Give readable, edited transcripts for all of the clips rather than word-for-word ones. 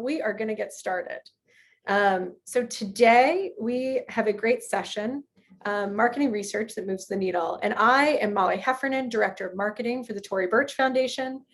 we are going to get started. So today we have a great session, marketing research that moves the needle. And I am Molly Heffernan, Director of Marketing for the Tory Burch Foundation.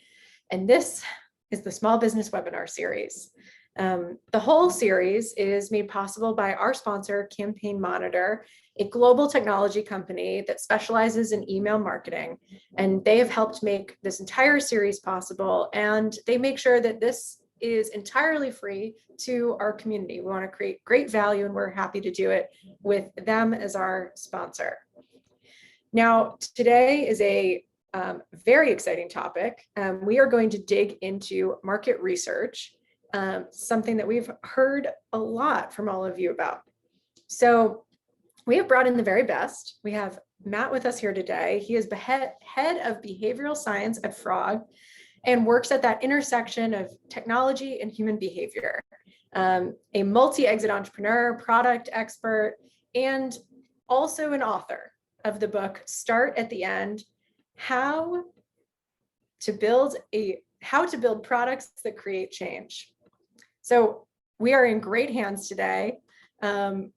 And this is the Small Business Webinar Series. The whole series is made possible by our sponsor, Campaign Monitor, a global technology company that specializes in email marketing. And they have helped make this entire series possible. And they make sure that this is entirely free to our community. We want to create great value, and we're happy to do it with them as our sponsor. Now, today is a very exciting topic. We are going to dig into market research, something that we've heard a lot from all of you about. So we have brought in the very best. We have Matt with us here today. He is the head of behavioral science at Frog and works at that intersection of technology and human behavior. A multi-exit entrepreneur, product expert, and also an author of the book, Start at the End, How to Build Products that Create Change. So we are in great hands today.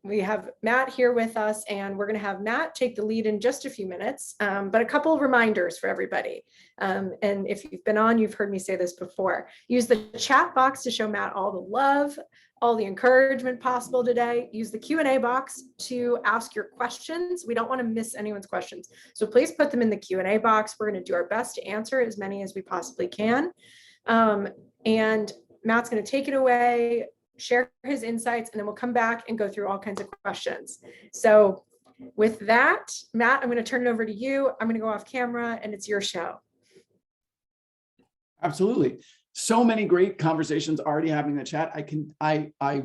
We have Matt here with us, and we're going to have Matt take the lead in just a few minutes, but a couple of reminders for everybody. And if you've been on, you've heard me say this before. Use the chat box to show Matt all the love, all the encouragement possible today. Use the Q&A box to ask your questions. We don't want to miss anyone's questions. So please put them in the Q&A box. We're going to do our best to answer as many as we possibly can. And Matt's going to take it away, share his insights, and then we'll come back and go through all kinds of questions. So with that, Matt, I'm going to turn it over to you. I'm going to go off camera, and it's your show. Absolutely. So many great conversations already happening in the chat. I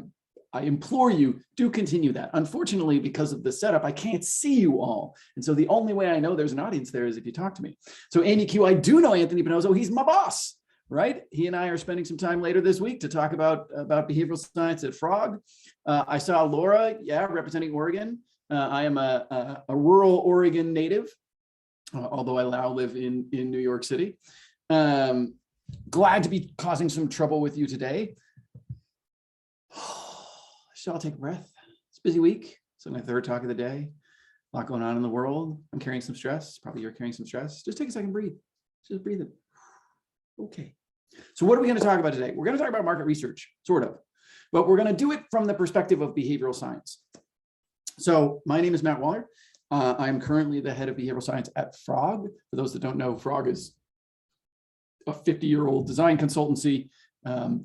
implore you, do continue that. Unfortunately, because of the setup, I can't see you all. And so the only way I know there's an audience there is if you talk to me. So Amy Q, I do know Anthony Penozo. He's my boss. Right? He and I are spending some time later this week to talk about behavioral science at Frog. I saw Laura, representing Oregon. I am a rural Oregon native, although I now live in New York City. Glad to be causing some trouble with you today. So I'll take a breath. It's a busy week. So my third talk of the day. A lot going on in the world. I'm carrying some stress. Probably you're carrying some stress. Just take a second, breathe. Just breathe it. Okay. So what are we going to talk about today? We're going to talk about market research, sort of, but we're going to do it from the perspective of behavioral science. So my name is Matt Waller. I'm currently the head of behavioral science at Frog. For those that don't know, Frog is a 50-year-old design consultancy,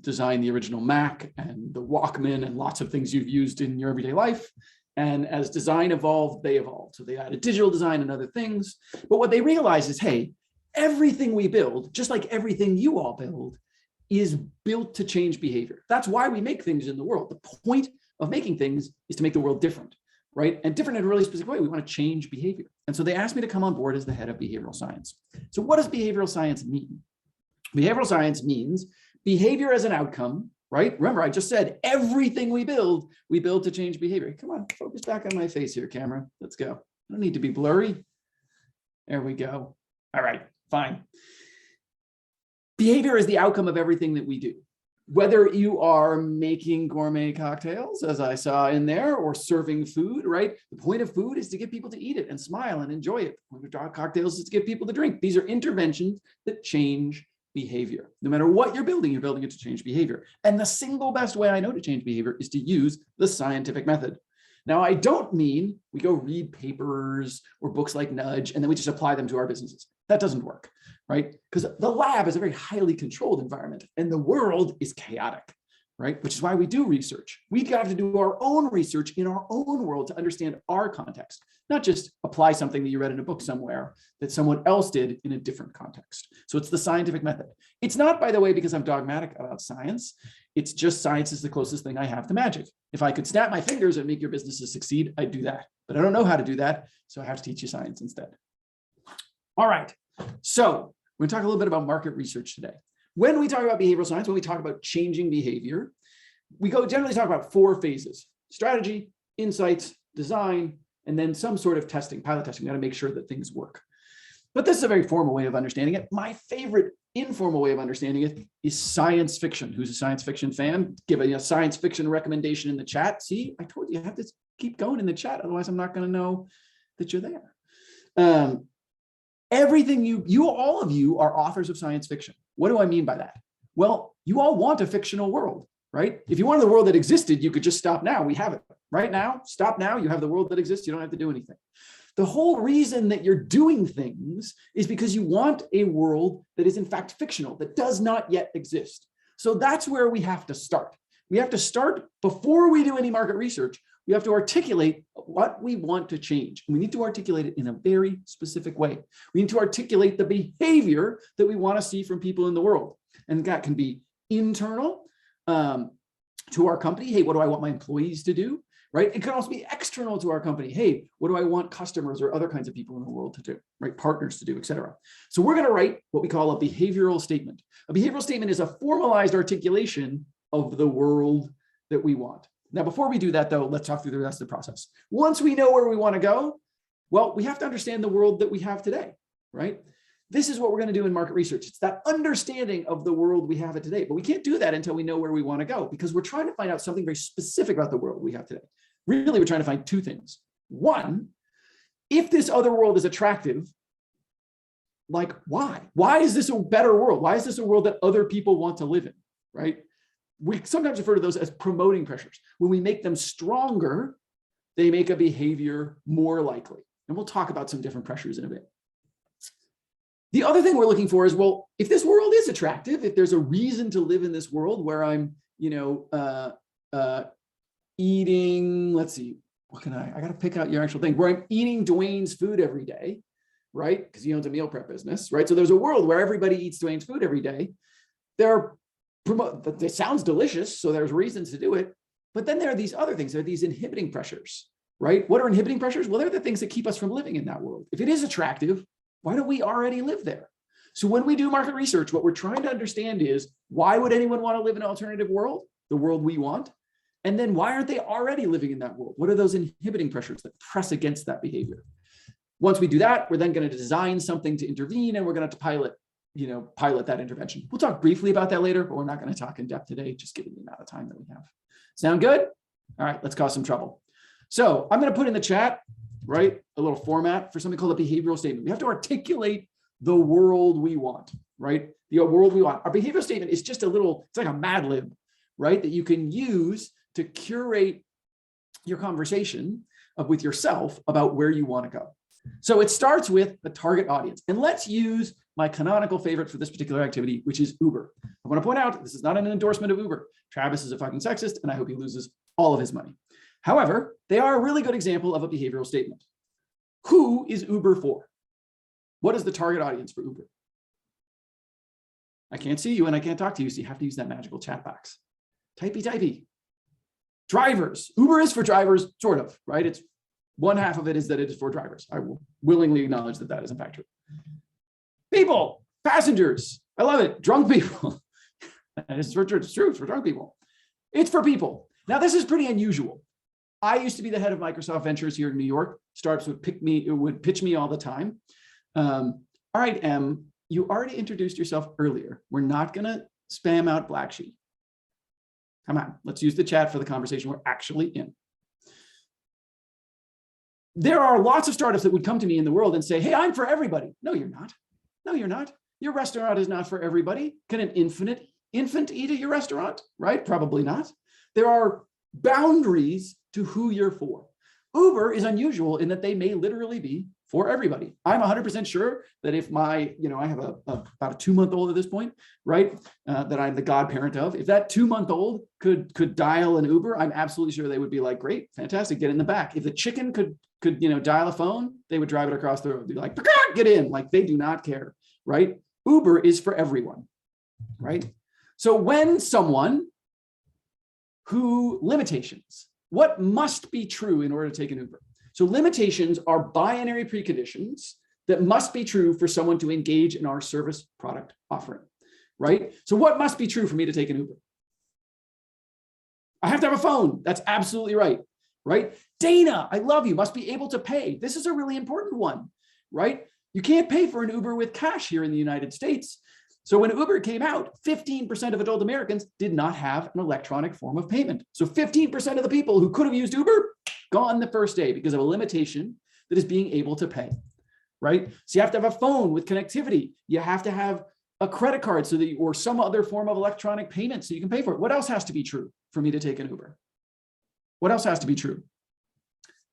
designed the original Mac and the Walkman and lots of things you've used in your everyday life. And as design evolved, they evolved. So they added digital design and other things. But what they realized is, hey, everything we build, just like everything you all build, is built to change behavior. That's why we make things in the world. The point of making things is to make the world different, right? And different in a really specific way. We want to change behavior. And so they asked me to come on board as the head of behavioral science. So what does behavioral science mean? Behavioral science means behavior as an outcome, right? Remember, I just said everything we build to change behavior. Come on, focus back on my face here, camera. Let's go. I don't need to be blurry. There we go. All right. Fine. Behavior is the outcome of everything that we do. Whether you are making gourmet cocktails, as I saw in there, or serving food, right? The point of food is to get people to eat it and smile and enjoy it. The point of cocktails is to get people to drink. These are interventions that change behavior. No matter what you're building it to change behavior. And the single best way I know to change behavior is to use the scientific method. Now, I don't mean we go read papers or books like Nudge, and then we just apply them to our businesses. That doesn't work, right? Because the lab is a very highly controlled environment, and the world is chaotic, right? Which is why we do research. We've got to do our own research in our own world to understand our context, not just apply something that you read in a book somewhere that someone else did in a different context. So it's the scientific method. It's not, by the way, because I'm dogmatic about science. It's just science is the closest thing I have to magic. If I could snap my fingers and make your businesses succeed, I'd do that. But I don't know how to do that, so I have to teach you science instead. All right, so we're going to talk a little bit about market research today. When we talk about behavioral science, when we talk about changing behavior, we generally talk about 4 phases: strategy, insights, design, and then some sort of testing, pilot testing. We got to make sure that things work. But this is a very formal way of understanding it. My favorite informal way of understanding it is science fiction. Who's a science fiction fan? Give a science fiction recommendation in the chat. See, I told you, you have to keep going in the chat. Otherwise, I'm not going to know that you're there. Everything all of you are authors of science fiction. What do I mean by that? Well, you all want a fictional world, right? If you wanted the world that existed, you could just stop now. We have it right now. Stop now. You have the world that exists. You don't have to do anything. The whole reason that you're doing things is because you want a world that is in fact fictional, that does not yet exist. So that's where we have to start. We have to start before we do any market research. We have to articulate what we want to change. And we need to articulate it in a very specific way. We need to articulate the behavior that we want to see from people in the world. And that can be internal to our company. Hey, what do I want my employees to do? Right? It can also be external to our company. Hey, what do I want customers or other kinds of people in the world to do, right? Partners to do, et cetera. So we're going to write what we call a behavioral statement. A behavioral statement is a formalized articulation of the world that we want. Now, before we do that, though, let's talk through the rest of the process. Once we know where we want to go, well, we have to understand the world that we have today, right? This is what we're going to do in market research. It's that understanding of the world we have it today. But we can't do that until we know where we want to go, because we're trying to find out something very specific about the world we have today. Really, we're trying to find two things. One, if this other world is attractive, like why? Why is this a better world? Why is this a world that other people want to live in, right? We sometimes refer to those as promoting pressures. When we make them stronger, they make a behavior more likely. And we'll talk about some different pressures in a bit. The other thing we're looking for is, well, if this world is attractive, if there's a reason to live in this world where I'm, eating, let's see, what can I got to pick out your actual thing, where I'm eating Dwayne's food every day, right? Because he owns a meal prep business, right? So there's a world where everybody eats Dwayne's food every day. It sounds delicious, so there's reasons to do it. But then there are these other things. There are these inhibiting pressures, right? What are inhibiting pressures? Well, they're the things that keep us from living in that world. If it is attractive, why don't we already live there? So when we do market research, what we're trying to understand is, why would anyone want to live in an alternative world, the world we want? And then why aren't they already living in that world? What are those inhibiting pressures that press against that behavior? Once we do that, we're then going to design something to intervene, and we're going to pilot that intervention. We'll talk briefly about that later, but we're not going to talk in depth today, just given the amount of time that we have. Sound good? All right, let's cause some trouble. So I'm going to put in the chat, right, a little format for something called a behavioral statement. We have to articulate the world we want, right? The world we want. Our behavioral statement is just it's like a Mad Lib, right, that you can use to curate your conversation with yourself about where you want to go. So it starts with the target audience. And let's use my canonical favorite for this particular activity, which is Uber. I want to point out, this is not an endorsement of Uber. Travis is a fucking sexist, and I hope he loses all of his money. However, they are a really good example of a behavioral statement. Who is Uber for? What is the target audience for Uber? I can't see you and I can't talk to you, so you have to use that magical chat box. Typey. Drivers. Uber is for drivers, sort of, right? It's one half of it is that it is for drivers. I will willingly acknowledge that is in fact true. People, passengers. I love it. Drunk people. It's true. It's for drunk people. It's for people. Now, this is pretty unusual. I used to be the head of Microsoft Ventures here in New York. Startups would pitch me all the time. All right, Em, you already introduced yourself earlier. We're not going to spam out Black Sheep. Come on, let's use the chat for the conversation we're actually in. There are lots of startups that would come to me in the world and say, hey, I'm for everybody. No, you're not. No, you're not. Your restaurant is not for everybody. Can an infant eat at your restaurant? Right? Probably not. There are boundaries to who you're for. Uber is unusual in that they may literally be for everybody. I'm 100% sure that if I have about a 2-month-old at this point, right, that I'm the godparent of, if that 2-month-old could dial an Uber, I'm absolutely sure they would be like, great, fantastic, get in the back. If the chicken could dial a phone, they would drive it across the road, be like, get in, like they do not care, right? Uber is for everyone, right? So when someone limitations, what must be true in order to take an Uber? So limitations are binary preconditions that must be true for someone to engage in our service product offering, right? So what must be true for me to take an Uber? I have to have a phone. That's absolutely right, right? Dana, I love you, must be able to pay. This is a really important one, right? You can't pay for an Uber with cash here in the United States. So when Uber came out, 15% of adult Americans did not have an electronic form of payment. So 15% of the people who could have used Uber, gone the first day because of a limitation that is being able to pay, right? So you have to have a phone with connectivity. You have to have a credit card so that or some other form of electronic payment so you can pay for it. What else has to be true for me to take an Uber? What else has to be true?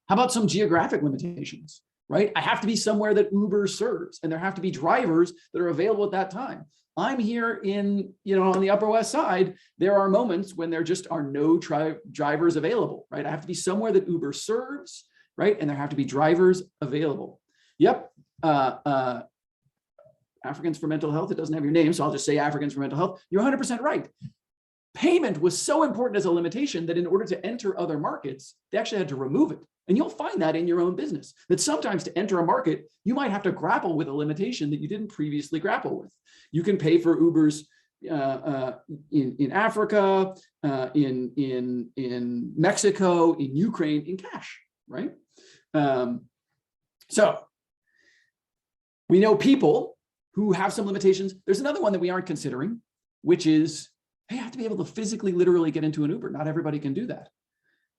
How about some geographic limitations, right? I have to be somewhere that Uber serves, and there have to be drivers that are available at that time. I'm here in, on the Upper West Side. There are moments when there just are no drivers available, right? I have to be somewhere that Uber serves, right? And there have to be drivers available. Yep. Africans for Mental Health. It doesn't have your name, so I'll just say Africans for Mental Health. You're 100% right. Payment was so important as a limitation that in order to enter other markets, they actually had to remove it. And you'll find that in your own business, that sometimes to enter a market, you might have to grapple with a limitation that you didn't previously grapple with. You can pay for Ubers in Africa, in Mexico, in Ukraine, in cash, right? So we know people who have some limitations. There's another one that we aren't considering, which is, hey, I have to be able to physically, literally get into an Uber. Not everybody can do that,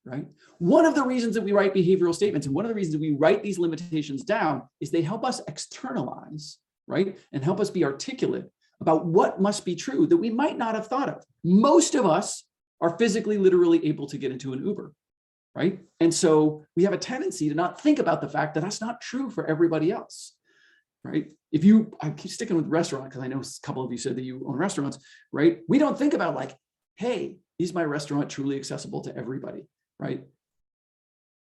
right? One of the reasons that we write behavioral statements and one of the reasons that we write these limitations down is they help us externalize, right? And help us be articulate about what must be true that we might not have thought of. Most of us are physically, literally able to get into an Uber, right? And so we have a tendency to not think about the fact that that's not true for everybody else, right? I keep sticking with restaurant because I know a couple of you said that you own restaurants, right? We don't think about like, hey, is my restaurant truly accessible to everybody, right?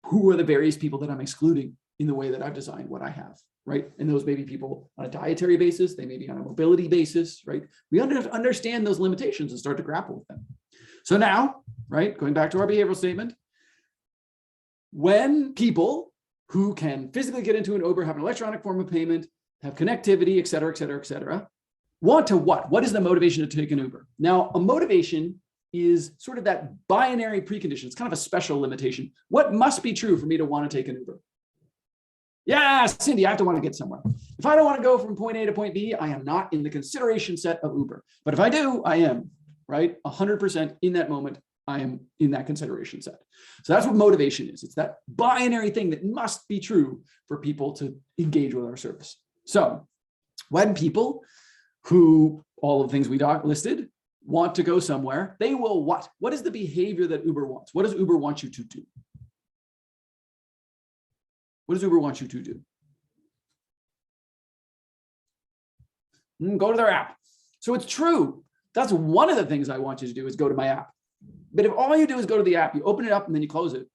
Who are the various people that I'm excluding in the way that I've designed what I have, right? And those may be people on a dietary basis, they may be on a mobility basis, right? We understand those limitations and start to grapple with them. So now, right, going back to our behavioral statement, when people who can physically get into an Uber, have an electronic form of payment, have connectivity, et cetera, et cetera, et cetera, want to what? What is the motivation to take an Uber? Now, a motivation is sort of that binary precondition. It's kind of a special limitation. What must be true for me to want to take an Uber? Yeah, Cindy, I have to want to get somewhere. If I don't want to go from point A to point B, I am not in the consideration set of Uber. But if I do, I am, right? 100% in that moment, I am in that consideration set. So that's what motivation is. It's that binary thing that must be true for people to engage with our service. So when people who, all of the things we listed, want to go somewhere, they will what? What is the behavior that Uber wants? What does Uber want you to do? What does Uber want you to do? Go to their app. So it's true. That's one of the things I want you to do is go to my app. But if all you do is go to the app, you open it up and then you close it,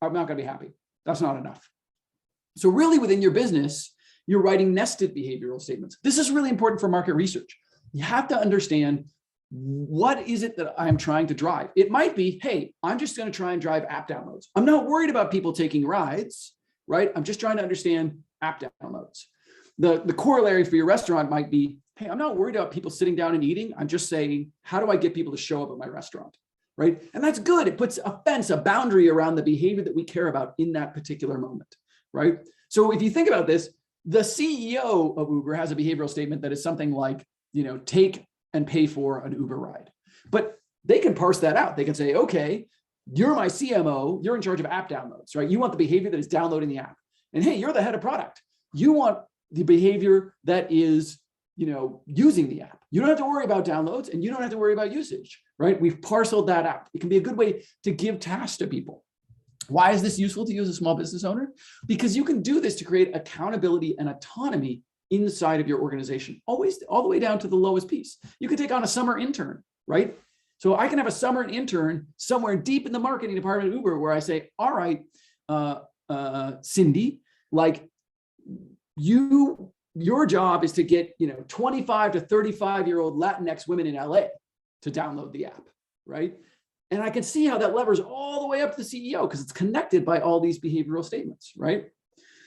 I'm not going to be happy. That's not enough. So really within your business, you're writing nested behavioral statements. This is really important for market research. You have to understand what is it that I'm trying to drive. It might be, hey, I'm just going to try and drive app downloads. I'm not worried about people taking rides, right? I'm just trying to understand app downloads. The corollary for your restaurant might be, hey, I'm not worried about people sitting down and eating. I'm just saying, how do I get people to show up at my restaurant, right? And that's good. It puts a fence, a boundary around the behavior that we care about in that particular moment, right? So if you think about this, the CEO of Uber has a behavioral statement that is something like, take and pay for an Uber ride. But they can parse that out. They can say, okay, you're my CMO, you're in charge of app downloads, right? You want the behavior that is downloading the app. And hey, you're the head of product. You want the behavior that is, using the app. You don't have to worry about downloads and you don't have to worry about usage, right? We've parceled that out. It can be a good way to give tasks to people. Why is this useful to you as a small business owner? Because you can do this to create accountability and autonomy inside of your organization, always all the way down to the lowest piece. You can take on a summer intern, right? So I can have a summer intern somewhere deep in the marketing department of Uber where I say, all right, Cindy, like your job is to get 25 to 35-year-old Latinx women in LA to download the app, right? And I can see how that levers all the way up to the CEO because it's connected by all these behavioral statements, right?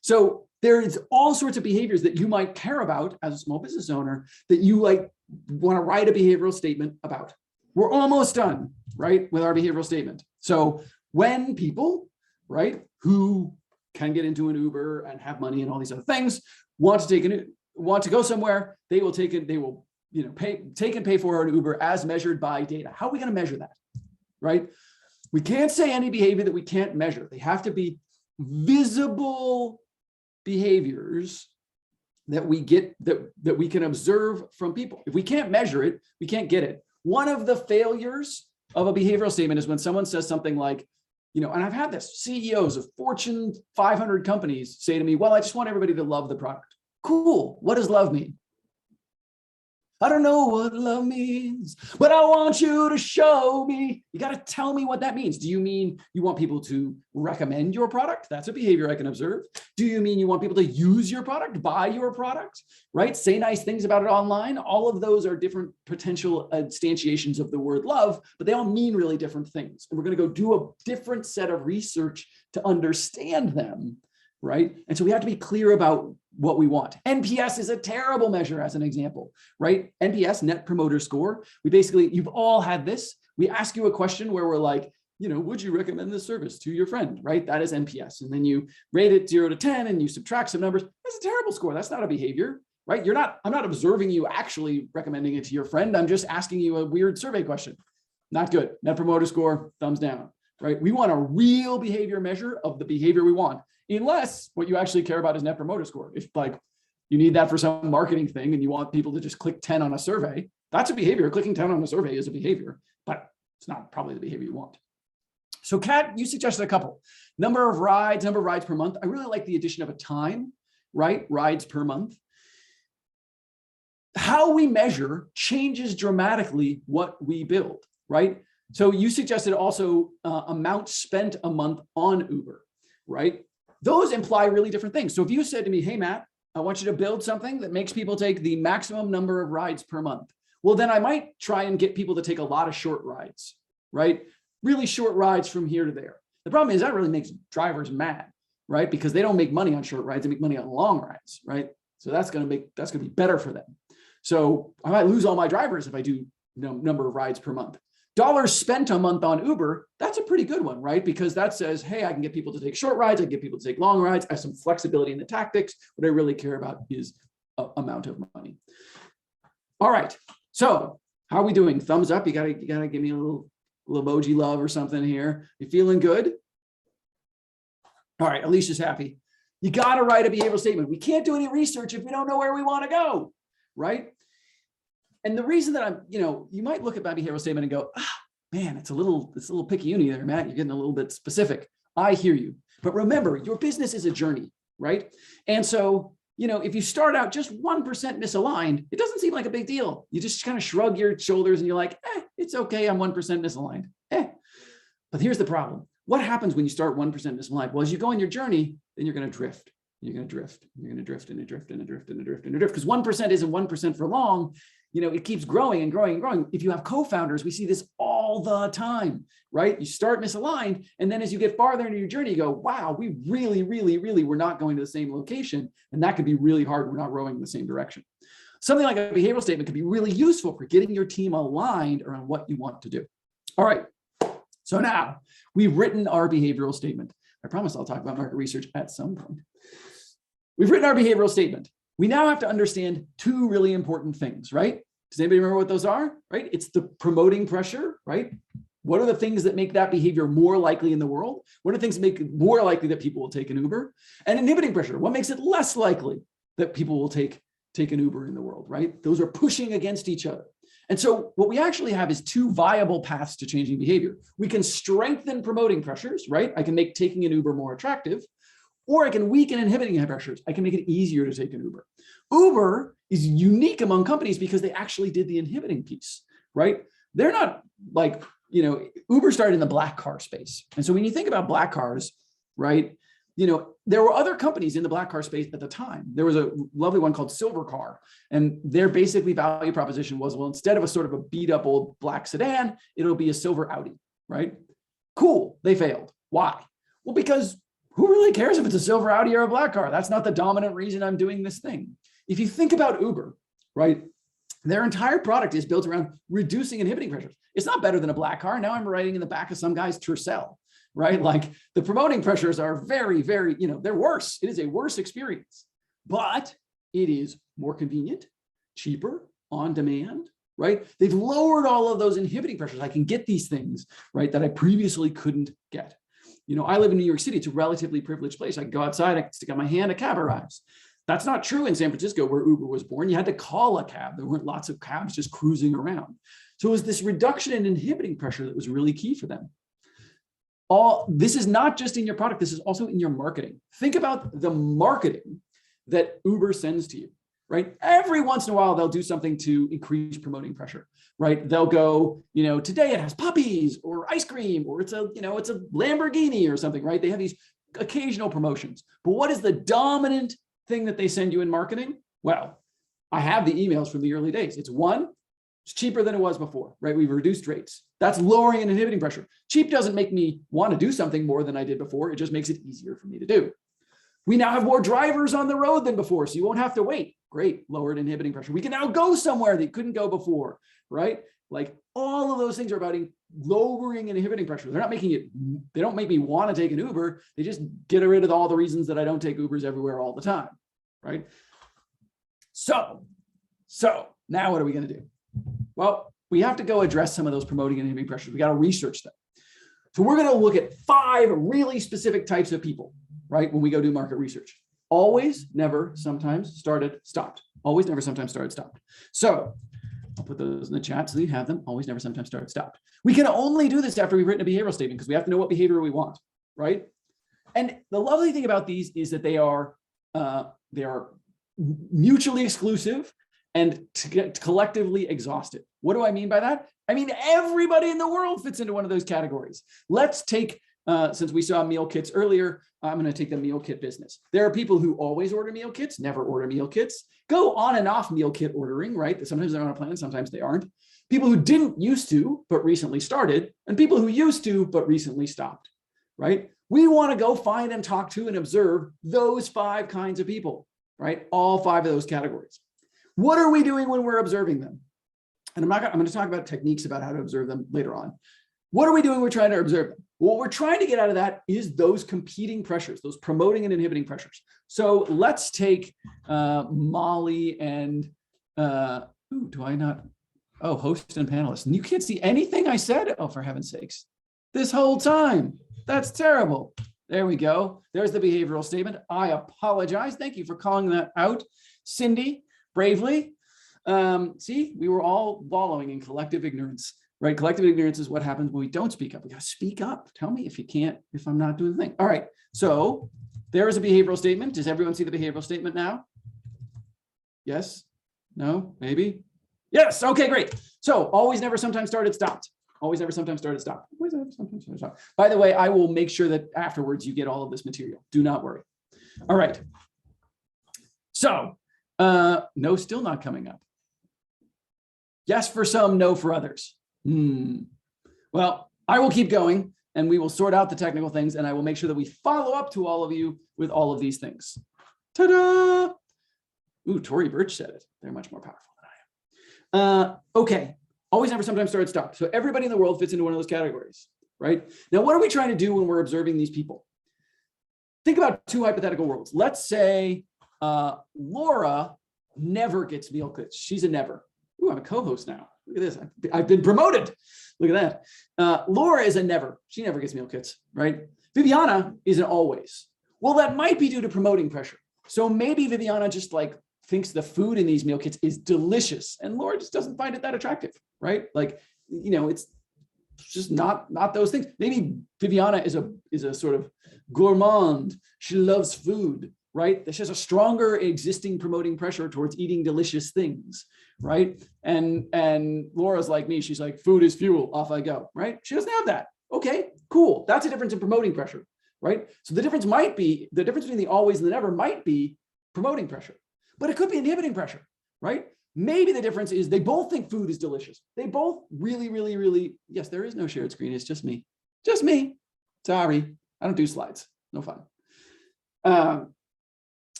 So there is all sorts of behaviors that you might care about as a small business owner that you want to write a behavioral statement about. We're almost done, right, with our behavioral statement. So when people, right, who can get into an Uber and have money and all these other things, want to go somewhere, they will take and pay for an Uber as measured by data. How are we going to measure that? Right? We can't say any behavior that we can't measure. They have to be visible behaviors that we get, that we can observe from people. If we can't measure it, we can't get it. One of the failures of a behavioral statement is when someone says something like, and I've had this, CEOs of Fortune 500 companies say to me, well, I just want everybody to love the product. Cool. What does love mean? I don't know what love means, but I want you to show me. You got to tell me what that means. Do you mean you want people to recommend your product? That's a behavior I can observe. Do you mean you want people to use your product, buy your product, right? Say nice things about it online. All of those are different potential instantiations of the word love, but they all mean really different things. And we're going to go do a different set of research to understand them, right? And so we have to be clear about what we want. NPS is a terrible measure as an example, right? NPS, Net Promoter Score. You've all had this. We ask you a question where we're like, would you recommend this service to your friend, right? That is NPS. And then you rate it 0 to 10 and you subtract some numbers. That's a terrible score. That's not a behavior, right? I'm not observing you actually recommending it to your friend. I'm just asking you a weird survey question. Not good. Net Promoter Score, thumbs down, right? We want a real behavior measure of the behavior we want. Unless what you actually care about is Net Promoter Score. If you need that for some marketing thing and you want people to just click 10 on a survey, that's a behavior. Clicking 10 on a survey is a behavior, but it's not probably the behavior you want. So Kat, you suggested a couple. Number of rides per month. I really like the addition of a time, right? Rides per month. How we measure changes dramatically what we build, right? So you suggested also amount spent a month on Uber, right? Those imply really different things. So if you said to me, hey, Matt, I want you to build something that makes people take the maximum number of rides per month. Well, then I might try and get people to take a lot of short rides, right? Really short rides from here to there. The problem is that really makes drivers mad, right? Because they don't make money on short rides, they make money on long rides, right? So that's going to be better for them. So I might lose all my drivers if I do number of rides per month. Dollars spent a month on Uber, that's a pretty good one, right? Because that says, hey, I can get people to take short rides, I can get people to take long rides, I have some flexibility in the tactics. What I really care about is amount of money. All right, so how are we doing? Thumbs up, you gotta give me a little emoji love or something here. You feeling good? All right, Alicia's happy. You gotta write a behavioral statement. We can't do any research if we don't know where we wanna go, right? And the reason that you might look at my behavioral statement and go, man, it's a little picky uni there, Matt. You're getting a little bit specific. I hear you. But remember, your business is a journey, right? And so, if you start out just 1% misaligned, it doesn't seem like a big deal. You just kind of shrug your shoulders and you're like, it's okay. I'm 1% misaligned. But here's the problem. What happens when you start 1% misaligned? Well, as you go on your journey, then you're going to drift. You're going to drift. You're going to drift and drift and drift and drift and drift. Because 1% isn't 1% for long. It keeps growing and growing and growing. If you have co-founders, we see this all the time, right? You start misaligned, and then as you get farther into your journey, you go, wow, we really, really, really were not going to the same location. And that could be really hard. We're not rowing in the same direction. Something like a behavioral statement could be really useful for getting your team aligned around what you want to do. All right. So now we've written our behavioral statement. I promise I'll talk about market research at some point. We've written our behavioral statement. We now have to understand two really important things, right? Does anybody remember what those are, right? It's the promoting pressure, right? What are the things that make that behavior more likely in the world? What are the things that make it more likely that people will take an Uber? And inhibiting pressure, what makes it less likely that people will take an Uber in the world, right? Those are pushing against each other. And so what we actually have is two viable paths to changing behavior. We can strengthen promoting pressures, right? I can make taking an Uber more attractive. Or I can weaken inhibiting pressures. I can make it easier to take an Uber. Uber is unique among companies because they actually did the inhibiting piece, right? They're not like, Uber started in the black car space. And so when you think about black cars, right, there were other companies in the black car space at the time. There was a lovely one called Silver Car. And their basically value proposition was, well, instead of a sort of a beat up old black sedan, it'll be a silver Audi, right? Cool, they failed. Why? Well, because who really cares if it's a silver Audi or a black car? That's not the dominant reason I'm doing this thing. If you think about Uber, right, their entire product is built around reducing inhibiting pressures. It's not better than a black car. Now I'm riding in the back of some guy's Tercel, right? Like the promoting pressures are very, very, they're worse. It is a worse experience, but it is more convenient, cheaper, on demand, right? They've lowered all of those inhibiting pressures. I can get these things, right, that I previously couldn't get. I live in New York City. It's a relatively privileged place. I can go outside, I can stick out my hand, a cab arrives. That's not true in San Francisco, where Uber was born. You had to call a cab. There weren't lots of cabs just cruising around. So it was this reduction in inhibiting pressure that was really key for them. This is not just in your product. This is also in your marketing. Think about the marketing that Uber sends to you, right? Every once in a while, they'll do something to increase promoting pressure, right? They'll go, today it has puppies or ice cream, or it's a Lamborghini or something, right? They have these occasional promotions. But what is the dominant thing that they send you in marketing? Well, I have the emails from the early days. It's cheaper than it was before, right? We've reduced rates. That's lowering and inhibiting pressure. Cheap doesn't make me want to do something more than I did before. It just makes it easier for me to do. We now have more drivers on the road than before, so you won't have to wait. Great, lowered inhibiting pressure. We can now go somewhere that you couldn't go before, right? Like all of those things are about lowering and inhibiting pressure. They don't make me want to take an Uber. They just get rid of all the reasons that I don't take Ubers everywhere all the time, right? So now what are we going to do? Well, we have to go address some of those promoting and inhibiting pressures. We got to research them. So we're going to look at 5 really specific types of people, right? When we go do market research. Always, never, sometimes, started, stopped. Always, never, sometimes, started, stopped. So I'll put those in the chat so that you have them. Always, never, sometimes, started, stopped. We can only do this after we've written a behavioral statement, because we have to know what behavior we want, right? And the lovely thing about these is that they are mutually exclusive and collectively exhaustive. What do I mean by that? I mean, everybody in the world fits into one of those categories. Let's take, since we saw meal kits earlier, I'm going to take the meal kit business. There are people who always order meal kits, never order meal kits, go on and off meal kit ordering, right? Sometimes they're on a plan, sometimes they aren't. People who didn't used to, but recently started, and people who used to, but recently stopped, right? We want to go find and talk to and observe those 5 kinds of people, right? All 5 of those categories. What are we doing when we're observing them? And I'm going to talk about techniques about how to observe them later on. What are we doing when we're trying to observe them? What we're trying to get out of that is those competing pressures, those promoting and inhibiting pressures. So let's take Molly and, host and panelists. And you can't see anything I said? Oh, for heaven's sakes. This whole time. That's terrible. There we go. There's the behavioral statement. I apologize. Thank you for calling that out, Cindy, bravely. See, we were all wallowing in collective ignorance, right? Collective ignorance is what happens when we don't speak up. We got to speak up. Tell me if you can't, if I'm not doing the thing. All right. So there is a behavioral statement. Does everyone see the behavioral statement now? Yes? No? Maybe? Yes. Okay, great. So always, never, sometimes, started, stopped. Always, never, sometimes, started, stopped. Always, never, sometimes, started, stopped. By the way, I will make sure that afterwards you get all of this material. Do not worry. All right. So no, still not coming up. Yes for some, no for others. Well, I will keep going and we will sort out the technical things, and I will make sure that we follow up to all of you with all of these things. Ta-da! Ooh, Tory Burch said it. They're much more powerful than I am. Okay. Always, never, sometimes, started, stopped. So everybody in the world fits into one of those categories, right? Now, what are we trying to do when we're observing these people? Think about 2 hypothetical worlds. Let's say Laura never gets meal kits. She's a never. Ooh, I'm a co-host now. Look at this. I've been promoted. Look at that. Laura is a never. She never gets meal kits, right? Viviana is an always. Well, that might be due to promoting pressure. So maybe Viviana just thinks the food in these meal kits is delicious, and Laura just doesn't find it that attractive, right? It's just not those things. Maybe Viviana is a sort of gourmand. She loves food, right? She has a stronger existing promoting pressure towards eating delicious things, right? And Laura's like me. She's like, food is fuel. Off I go, right? She doesn't have that. Okay, cool. That's a difference in promoting pressure, right? So the difference between the always and the never might be promoting pressure, but it could be inhibiting pressure, right? Maybe the difference is they both think food is delicious. They both really, really, really, yes, there is no shared screen. It's just me. Just me. Sorry. I don't do slides. No fun.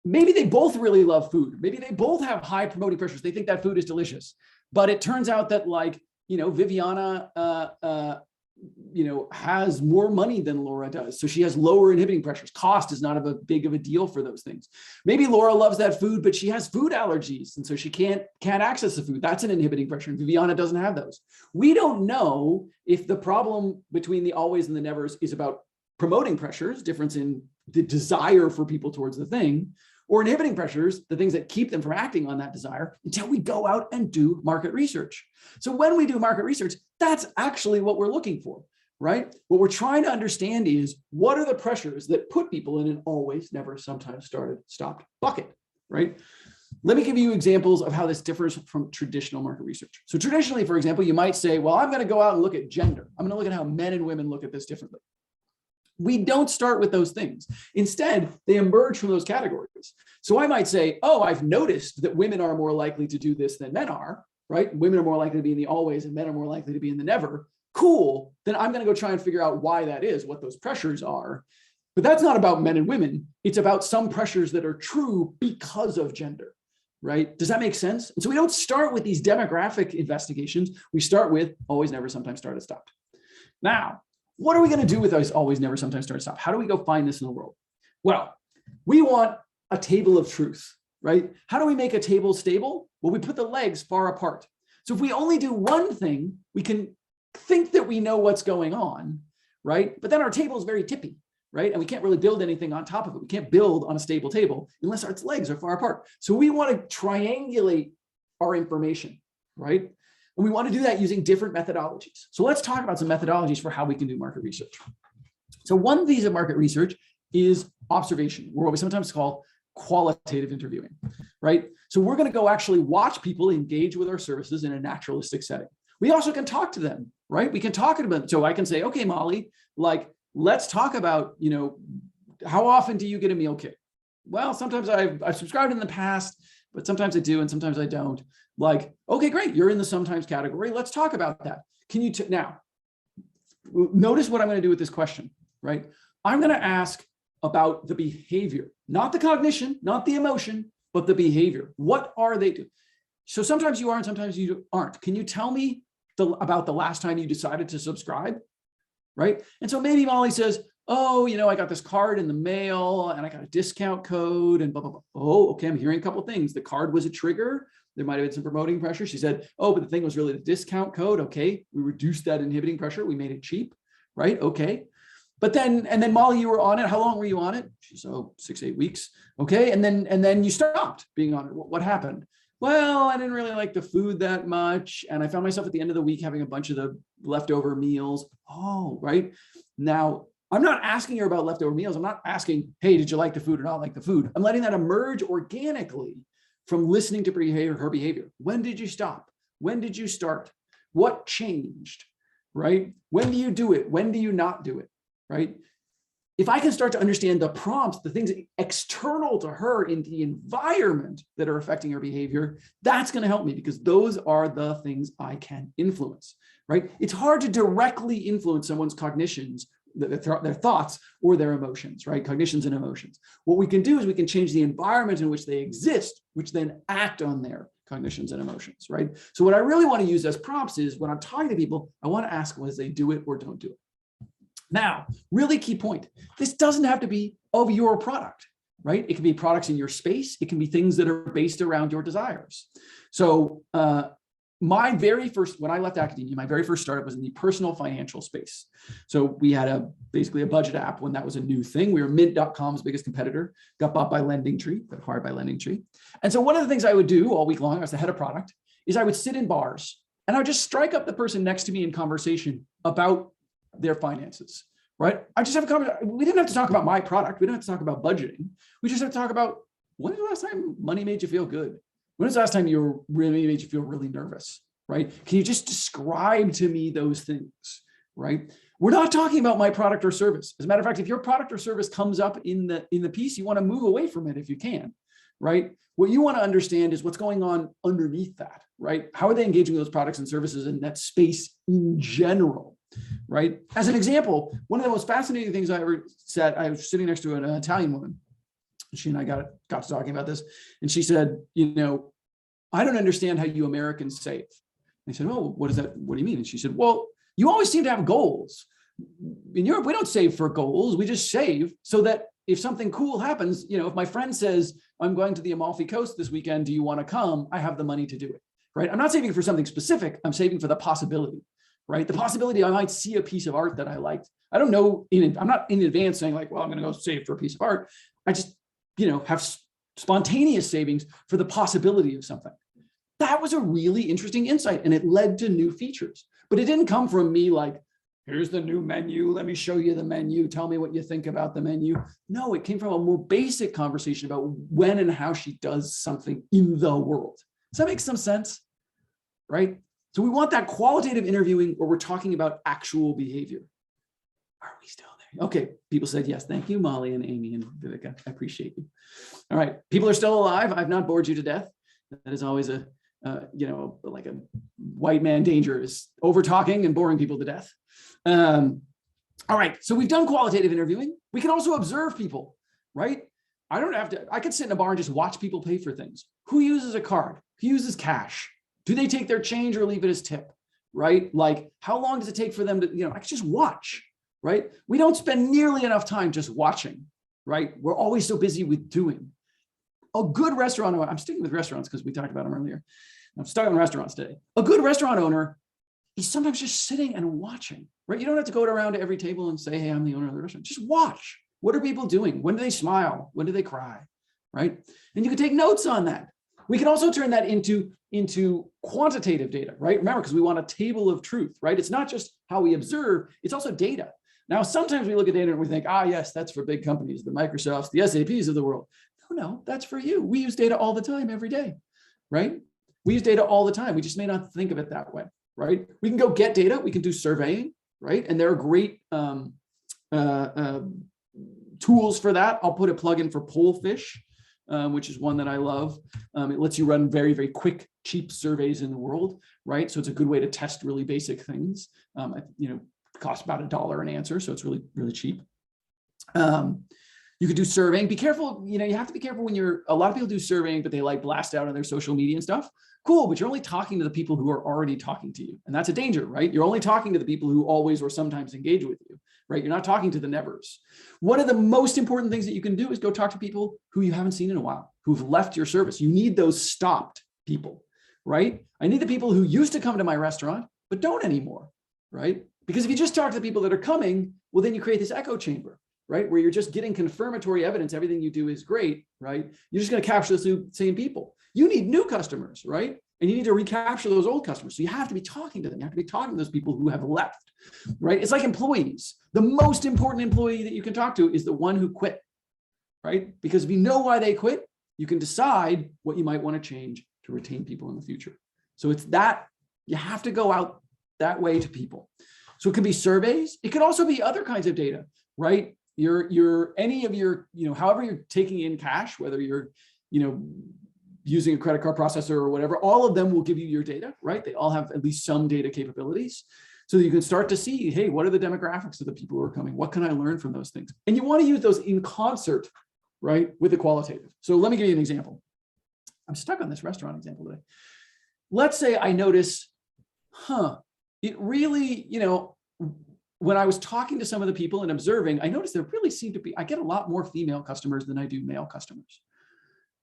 Maybe they both really love food. Maybe they both have high promoting pressures. They think that food is delicious. But it turns out that Viviana has more money than Laura does. So she has lower inhibiting pressures. Cost is not a big of a deal for those things. Maybe Laura loves that food, but she has food allergies. And so she can't access the food. That's an inhibiting pressure. And Viviana doesn't have those. We don't know if the problem between the always and the nevers is about promoting pressures, difference in the desire for people towards the thing, or inhibiting pressures, the things that keep them from acting on that desire, until we go out and do market research. So when we do market research, that's actually what we're looking for, right? What we're trying to understand is, what are the pressures that put people in an always, never, sometimes, started, stopped bucket, right? Let me give you examples of how this differs from traditional market research. So traditionally, for example, you might say, well, I'm going to go out and look at gender. I'm going to look at how men and women look at this differently. We don't start with those things. Instead, they emerge from those categories. So I might say, oh, I've noticed that women are more likely to do this than men are, right? Women are more likely to be in the always and men are more likely to be in the never. Cool. Then I'm going to go try and figure out why that is, what those pressures are. But that's not about men and women. It's about some pressures that are true because of gender, right? Does that make sense? And so we don't start with these demographic investigations. We start with always, never, sometimes, started, stopped. Now, what are we going to do with those always, never, sometimes, started, stopped? How do we go find this in the world? Well, we want a table of truth, right? How do we make a table stable? Well, we put the legs far apart. So if we only do one thing, we can think that we know what's going on, right? But then our table is very tippy, right? And we can't really build anything on top of it. We can't build on a stable table unless its legs are far apart. So we want to triangulate our information, right? And we want to do that using different methodologies. So let's talk about some methodologies for how we can do market research. So one of these of market research is observation, or what we sometimes call qualitative interviewing, right? So we're going to go actually watch people engage with our services in a naturalistic setting. We also can talk to them, right? We can talk to them. So I can say, okay, Molly, let's talk about, how often do you get a meal kit? Well, sometimes I've subscribed in the past, but sometimes I do and sometimes I don't. Okay, great. You're in the sometimes category. Let's talk about that. Can you now notice what I'm going to do with this question, right? I'm going to ask about the behavior, not the cognition, not the emotion, but the behavior. What are they doing? So sometimes you are and sometimes you aren't. Can you tell me about the last time you decided to subscribe, right? And so maybe Molly says, oh, I got this card in the mail and I got a discount code and blah, blah, blah. Oh, okay, I'm hearing a couple of things. The card was a trigger. There might've been some promoting pressure. She said, oh, but the thing was really the discount code. Okay, we reduced that inhibiting pressure. We made it cheap, right? Okay. But then Molly, you were on it. How long were you on it? She's 6-8 weeks. Okay. And then you stopped being on it. What happened? Well, I didn't really like the food that much. And I found myself at the end of the week having a bunch of the leftover meals. Oh, right. Now, I'm not asking her about leftover meals. I'm not asking, hey, did you like the food or not like the food? I'm letting that emerge organically from listening to her behavior. When did you stop? When did you start? What changed, right? When do you do it? When do you not do it, right? If I can start to understand the prompts, the things external to her in the environment that are affecting her behavior, that's going to help me because those are the things I can influence, right? It's hard to directly influence someone's cognitions, their thoughts or their emotions, right? Cognitions and emotions. What we can do is we can change the environment in which they exist, which then act on their cognitions and emotions, right? So what I really want to use as prompts is when I'm talking to people, I want to ask whether they do it or don't do it. Now, really key point, this doesn't have to be of your product, right? It can be products in your space. It can be things that are based around your desires. So my very first, when I left academia, my very first startup was in the personal financial space. So we had basically a budget app when that was a new thing. We were Mint.com's biggest competitor, got bought by LendingTree, got acquired by LendingTree. And so one of the things I would do all week long, I was the head of product, is I would sit in bars and I would just strike up the person next to me in conversation about their finances, right? I just have a conversation. We didn't have to talk about my product. We didn't have to talk about budgeting. We just have to talk about when was the last time money made you feel good? When was the last time you really made you feel really nervous, right? Can you just describe to me those things, right? We're not talking about my product or service. As a matter of fact, if your product or service comes up in the piece, you want to move away from it if you can, right? What you want to understand is what's going on underneath that, right? How are they engaging with those products and services in that space in general, right? As an example, one of the most fascinating things I ever said, I was sitting next to an Italian woman. She and I got to talking about this. And she said, I don't understand how you Americans save. I said, oh, what is that? What do you mean? And she said, well, You always seem to have goals. In Europe, we don't save for goals. We just save so that if something cool happens, if my friend says, I'm going to the Amalfi Coast this weekend, do you want to come? I have the money to do it, right? I'm not saving for something specific. I'm saving for the possibility, right? The possibility I might see a piece of art that I liked. I don't know, I'm not in advance saying like, well, I'm going to go save for a piece of art. I just, have spontaneous savings for the possibility of something. That was a really interesting insight, and it led to new features. But it didn't come from me like, here's the new menu. Let me show you the menu. Tell me what you think about the menu. No, it came from a more basic conversation about when and how she does something in the world. Does that make some sense? Right? So we want that qualitative interviewing where we're talking about actual behavior. Are we still there? Okay, people said yes. Thank you, Molly and Amy and Viveka. I appreciate you. All right, people are still alive. I've not bored you to death. That is always like a white man danger, is over talking and boring people to death. All right, so we've done qualitative interviewing. We can also observe people, right? I could sit in a bar and just watch people pay for things. Who uses a card? Who uses cash? Do they take their change or leave it as tip, right? Like, how long does it take for them to, I could just watch, right? We don't spend nearly enough time just watching, right? We're always so busy with doing. A good restaurant owner, I'm sticking with restaurants because we talked about them earlier. I'm stuck on restaurants today. A good restaurant owner is sometimes just sitting and watching, right? You don't have to go around to every table and say, hey, I'm the owner of the restaurant. Just watch. What are people doing? When do they smile? When do they cry, right? And you can take notes on that. We can also turn that into quantitative data, right? Remember, because we want a table of truth, right? It's not just how we observe, it's also data. Now, sometimes we look at data and we think, yes, that's for big companies, the Microsofts, the SAPs of the world. No, that's for you. We use data all the time, every day, right? We use data all the time. We just may not think of it that way, right? We can go get data. We can do surveying, right? And there are great tools for that. I'll put a plugin for Pollfish, which is one that I love. It lets you run very, very quick, cheap surveys in the world, right? So it's a good way to test really basic things. It costs about $1 an answer, so it's really, really cheap. You could do surveying. Be careful, you have to be careful when a lot of people do surveying, but they like blast out on their social media and stuff. Cool, but you're only talking to the people who are already talking to you. And that's a danger, right? You're only talking to the people who always or sometimes engage with you, right? You're not talking to the nevers. One of the most important things that you can do is go talk to people who you haven't seen in a while, who've left your service. You need those stopped people, right? I need the people who used to come to my restaurant, but don't anymore, right? Because if you just talk to the people that are coming, well, then you create this echo chamber, right? Where you're just getting confirmatory evidence. Everything you do is great, right? You're just going to capture the same people. You need new customers, right? And you need to recapture those old customers. So you have to be talking to them. You have to be talking to those people who have left, right? It's like employees. The most important employee that you can talk to is the one who quit, right? Because if you know why they quit, you can decide what you might want to change to retain people in the future. So it's that you have to go out that way to people. So it could be surveys. It could also be other kinds of data, right? Any of your, however you're taking in cash, whether you're, using a credit card processor or whatever, all of them will give you your data, right? They all have at least some data capabilities. So that you can start to see, hey, what are the demographics of the people who are coming? What can I learn from those things? And you want to use those in concert, right, with the qualitative. So let me give you an example. I'm stuck on this restaurant example today. Let's say I notice, it really, when I was talking to some of the people and observing, I noticed there really seemed to be, I get a lot more female customers than I do male customers.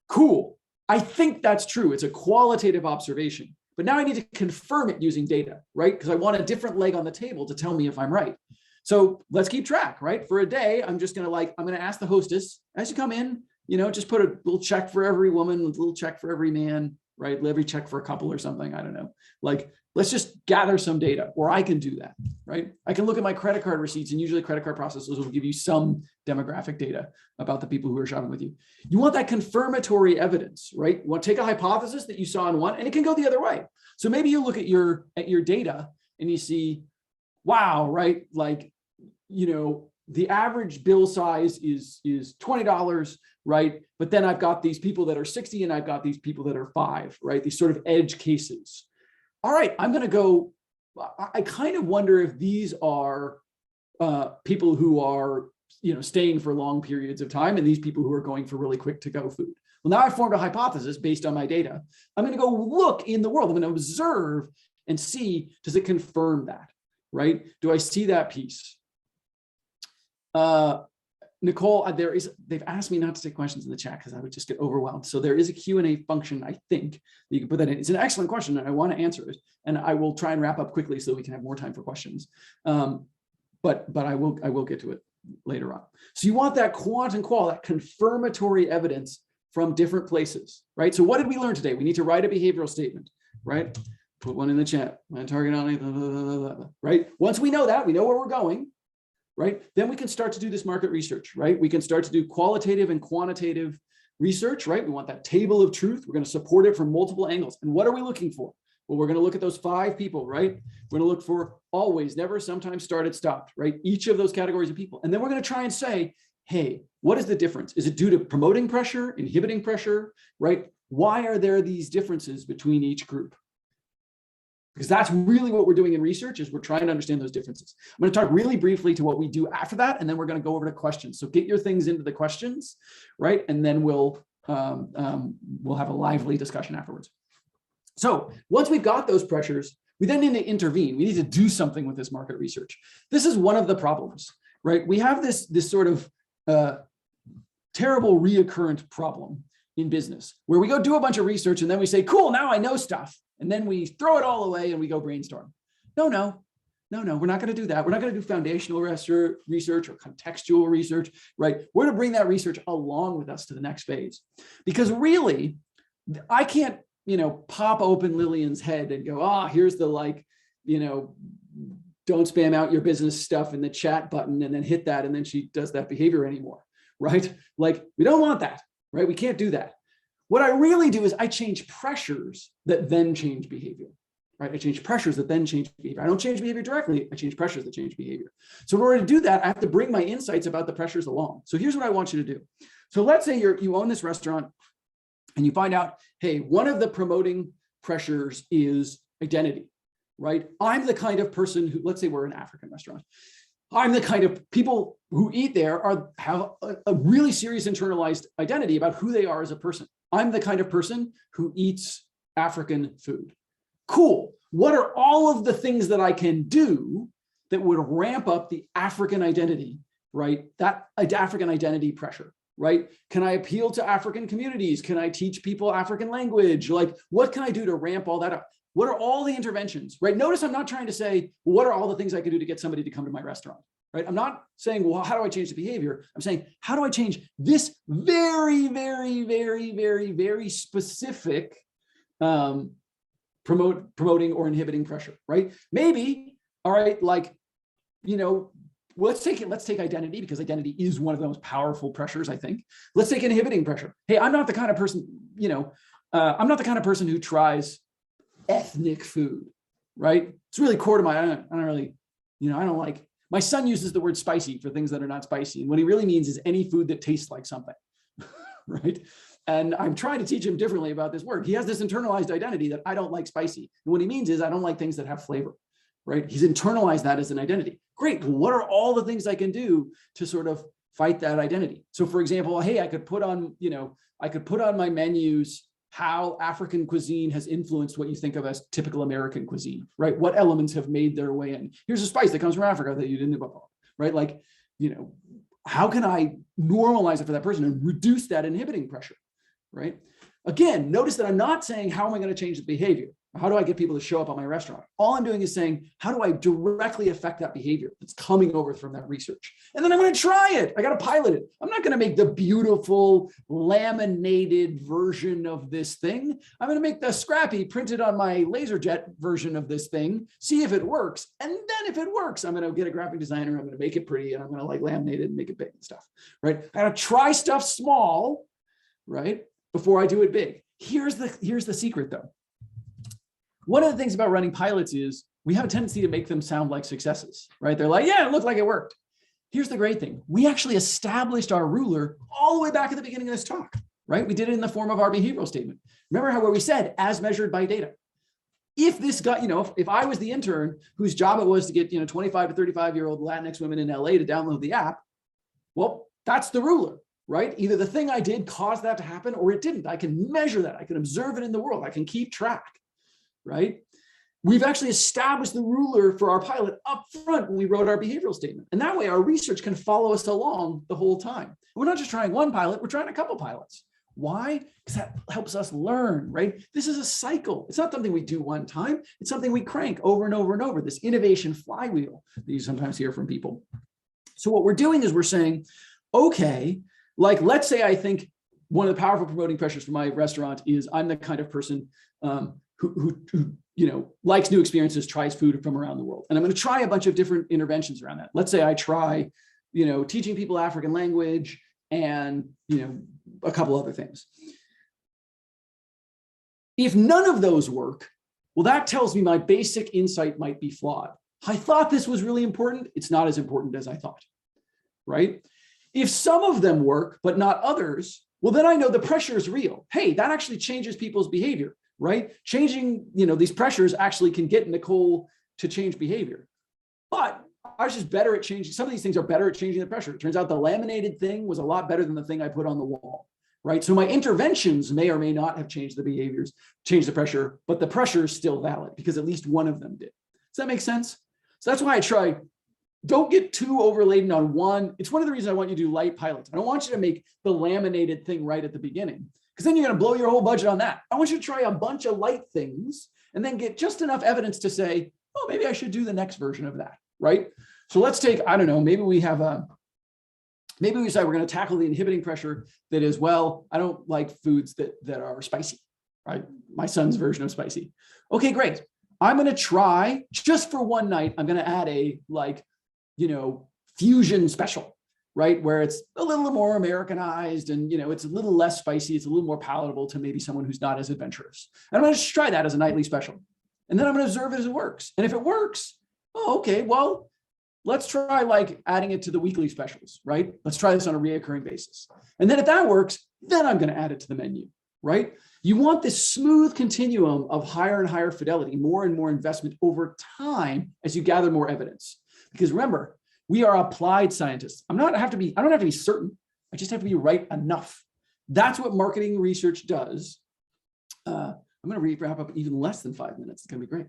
Cool. I think that's true. It's a qualitative observation, but now I need to confirm it using data, right? Because I want a different leg on the table to tell me if I'm right. So let's keep track, right? For a day, I'm just going to ask the hostess as you come in, just put a little check for every woman, a little check for every man, right? Every check for a couple or something. I don't know. Let's just gather some data, or I can do that, right? I can look at my credit card receipts, and usually credit card processors will give you some demographic data about the people who are shopping with you. You want that confirmatory evidence, right? You want to take a hypothesis that you saw in one, and it can go the other way. So maybe you look at your data and you see, wow, right? The average bill size is $20, right? But then I've got these people that are 60 and I've got these people that are 5, right? These sort of edge cases. All right, I'm going to go, I kind of wonder if these are people who are, staying for long periods of time, and these people who are going for really quick to-go food. Well, now I've formed a hypothesis based on my data. I'm going to go look in the world. I'm going to observe and see, does it confirm that, right? Do I see that piece? Nicole, they've asked me not to take questions in the chat because I would just get overwhelmed. So there is a Q&A function, I think, that you can put that in. It's an excellent question and I want to answer it. And I will try and wrap up quickly so we can have more time for questions. But I will get to it later on. So you want that quant and qual, that confirmatory evidence from different places, right? So what did we learn today? We need to write a behavioral statement, right? Put one in the chat. My target audience, right? Once we know that, we know where we're going, right? Then we can start to do this market research, right? We can start to do qualitative and quantitative research, right? We want that table of truth. We're going to support it from multiple angles. And what are we looking for? Well, we're going to look at those 5 people, right? We're going to look for always, never, sometimes, started, stopped, right? Each of those categories of people. And then we're going to try and say, hey, what is the difference? Is it due to promoting pressure, inhibiting pressure, right? Why are there these differences between each group? Because that's really what we're doing in research, is we're trying to understand those differences. I'm going to talk really briefly to what we do after that, and then we're going to go over to questions. So get your things into the questions, right? And then we'll have a lively discussion afterwards. So once we've got those pressures, we then need to intervene. We need to do something with this market research. This is one of the problems, right? We have this sort of terrible reoccurrent problem in business where we go do a bunch of research and then we say, cool, now I know stuff. And then we throw it all away and we go brainstorm. No, we're not going to do that. We're not going to do foundational research or contextual research, right? We're going to bring that research along with us to the next phase. Because really, I can't, pop open Lillian's head and go, here's the don't spam out your business stuff in the chat button and then hit that. And then she does that behavior anymore, right? Like, we don't want that, right? We can't do that. What I really do is I change pressures that then change behavior, right? I change pressures that then change behavior. I don't change behavior directly. I change pressures that change behavior. So in order to do that, I have to bring my insights about the pressures along. So here's what I want you to do. So let's say you own this restaurant and you find out, hey, one of the promoting pressures is identity, right? I'm the kind of person who, let's say we're an African restaurant. I'm the kind of people who eat there have a really serious internalized identity about who they are as a person. I'm the kind of person who eats African food. Cool. What are all of the things that I can do that would ramp up the African identity, right? That African identity pressure, right? Can I appeal to African communities? Can I teach people African language? Like, what can I do to ramp all that up? What are all the interventions, right? Notice I'm not trying to say, well, what are all the things I can do to get somebody to come to my restaurant, right? I'm not saying, well, how do I change the behavior? I'm saying, how do I change this very, very, very, very, very specific promoting or inhibiting pressure, right? Maybe, all right, let's take identity, because identity is one of the most powerful pressures, I think. Let's take inhibiting pressure. Hey, I'm not the kind of person, I'm not the kind of person who tries ethnic food, right? It's really core to my, I don't really, I don't like, my son uses the word spicy for things that are not spicy. And what he really means is any food that tastes like something, right? And I'm trying to teach him differently about this word. He has this internalized identity that I don't like spicy. And what he means is I don't like things that have flavor, right? He's internalized that as an identity. Great. Well, what are all the things I can do to sort of fight that identity? So for example, hey, I could put on my menus how African cuisine has influenced what you think of as typical American cuisine, right? What elements have made their way in? Here's a spice that comes from Africa that you didn't know about, right? Like, how can I normalize it for that person and reduce that inhibiting pressure, right? Again, notice that I'm not saying, how am I going to change the behavior? How do I get people to show up at my restaurant? All I'm doing is saying, how do I directly affect that behavior that's coming over from that research? And then I'm going to try it. I got to pilot it. I'm not going to make the beautiful laminated version of this thing. I'm going to make the scrappy printed on my LaserJet version of this thing, see if it works. And then if it works, I'm going to get a graphic designer. I'm going to make it pretty and I'm going to laminate it and make it big and stuff, right? I got to try stuff small, right? Before I do it big. Here's the secret though. One of the things about running pilots is we have a tendency to make them sound like successes, right? They're like, yeah, it looked like it worked. Here's the great thing. We actually established our ruler all the way back at the beginning of this talk, right? We did it in the form of our behavioral statement. Remember where we said, as measured by data. If this got, if I was the intern whose job it was to get, 25 to 35-year-old Latinx women in LA to download the app, well, that's the ruler, right? Either the thing I did caused that to happen or it didn't. I can measure that. I can observe it in the world. I can keep track. Right? we've actually established the ruler for our pilot up front when we wrote our behavioral statement. And that way our research can follow us along the whole time. We're not just trying one pilot, we're trying a couple pilots. Why? Because that helps us learn, right? This is a cycle. It's not something we do one time. It's something we crank over and over and over, this innovation flywheel that you sometimes hear from people. So what we're doing is we're saying, okay, like let's say I think one of the powerful promoting pressures for my restaurant is I'm the kind of person who likes new experiences, tries food from around the world. And I'm going to try a bunch of different interventions around that. Let's say I try, teaching people African language and, a couple other things. If none of those work, well, that tells me my basic insight might be flawed. I thought this was really important. It's not as important as I thought, right? If some of them work, but not others, well, then I know the pressure is real. Hey, that actually changes people's behavior, right? Changing, these pressures actually can get Nicole to change behavior. But I was just better at changing. Some of these things are better at changing the pressure. It turns out the laminated thing was a lot better than the thing I put on the wall, right? So my interventions may or may not have changed the behaviors, changed the pressure, but the pressure is still valid because at least one of them did. Does that make sense? So that's why I try, don't get too overladen on one. It's one of the reasons I want you to do light pilots. I don't want you to make the laminated thing right at the beginning, because then you're going to blow your whole budget on that. I want you to try a bunch of light things and then get just enough evidence to say, oh, maybe I should do the next version of that, right? So let's take, I don't know, maybe we decide we're going to tackle the inhibiting pressure that is, well, I don't like foods that are spicy, right? My son's version of spicy. Okay, great. I'm going to try just for one night. I'm going to add a fusion special, right? Where it's a little more Americanized and, it's a little less spicy. It's a little more palatable to maybe someone who's not as adventurous. And I'm going to just try that as a nightly special. And then I'm going to observe it as it works. And if it works, oh, okay, well, let's try like adding it to the weekly specials, right? Let's try this on a reoccurring basis. And then if that works, then I'm going to add it to the menu, right? You want this smooth continuum of higher and higher fidelity, more and more investment over time as you gather more evidence. Because remember, we are applied scientists. I don't have to be certain. I just have to be right enough. That's what marketing research does. I'm going to wrap up even less than 5 minutes. It's going to be great.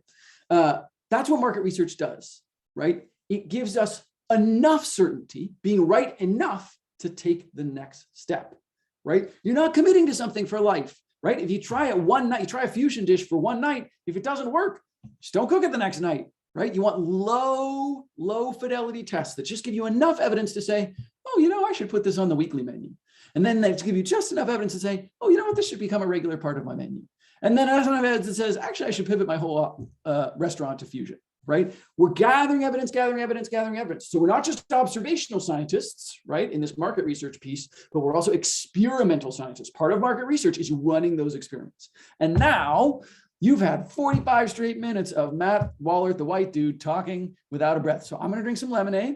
That's what market research does, right? It gives us enough certainty, being right enough to take the next step, right? You're not committing to something for life, right? If you try it one night, you try a fusion dish for one night, if it doesn't work, just don't cook it the next night, right? You want low fidelity tests that just give you enough evidence to say, oh, I should put this on the weekly menu. And then they give you just enough evidence to say, oh, you know what, this should become a regular part of my menu. And then enough evidence that says, actually, I should pivot my whole restaurant to fusion. Right? We're gathering evidence. So we're not just observational scientists, right, in this market research piece, but we're also experimental scientists. Part of market research is running those experiments. And now you've had 45 straight minutes of Matt Wallert, the white dude, talking without a breath. So I'm going to drink some lemonade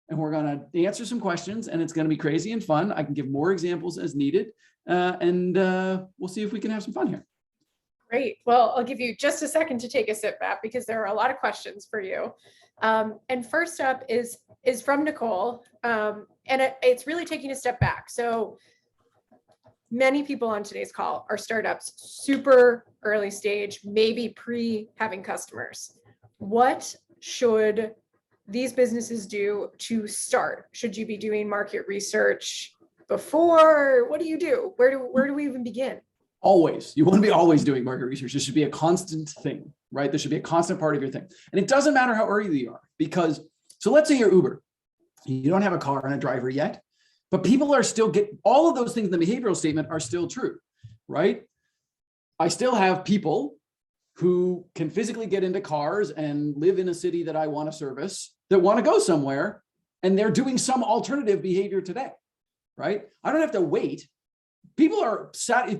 and we're going to answer some questions and it's going to be crazy and fun. I can give more examples as needed. And we'll see if we can have some fun here. Great. Well, I'll give you just a second to take a sip, Matt, because there are a lot of questions for you. And first up is from Nicole, and it's really taking a step back. So many people on today's call are startups, super early stage, maybe pre-having customers. What should these businesses do to start? Should you be doing market research before? What do you do? Where do we even begin? Always. You want to be always doing market research. This should be a constant thing, right? This should be a constant part of your thing. And it doesn't matter how early you are because, so let's say you're Uber. You don't have a car and a driver yet, but people are still all of those things in the behavioral statement are still true, right? I still have people who can physically get into cars and live in a city that I want to service that want to go somewhere and they're doing some alternative behavior today, right? I don't have to wait. People are sat if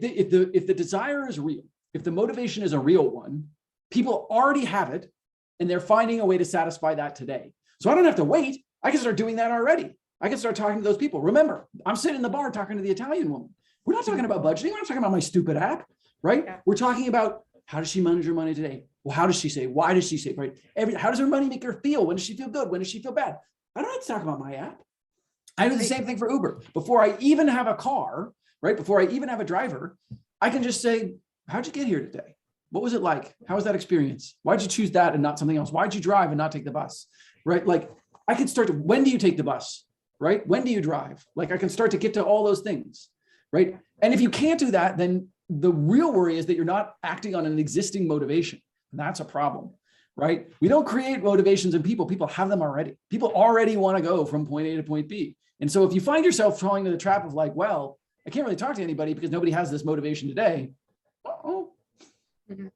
the desire is real, if the motivation is a real one, people already have it and they're finding a way to satisfy that today. So I don't have to wait. I can start doing that already. I can start talking to those people. Remember, I'm sitting in the bar talking to the Italian woman. We're not talking about budgeting. We're not talking about my stupid app, right? Yeah. We're talking about how does she manage her money today? Well, how does she save? Why does she save, right? How does her money make her feel? When does she feel good? When does she feel bad? I don't have to talk about my app. I do the same thing for Uber. Before I even have a car, right? Before I even have a driver, I can just say, how'd you get here today? What was it like? How was that experience? Why'd you choose that and not something else? Why'd you drive and not take the bus? Right? Like I could start to, when do you take the bus? Right? When do you drive? Like I can start to get to all those things. Right? And if you can't do that, then the real worry is that you're not acting on an existing motivation. And that's a problem. Right? We don't create motivations in people. People have them already. People already want to go from point A to point B. And so if you find yourself falling into the trap of like, well, I can't really talk to anybody because nobody has this motivation today. Uh-oh. Mm-hmm.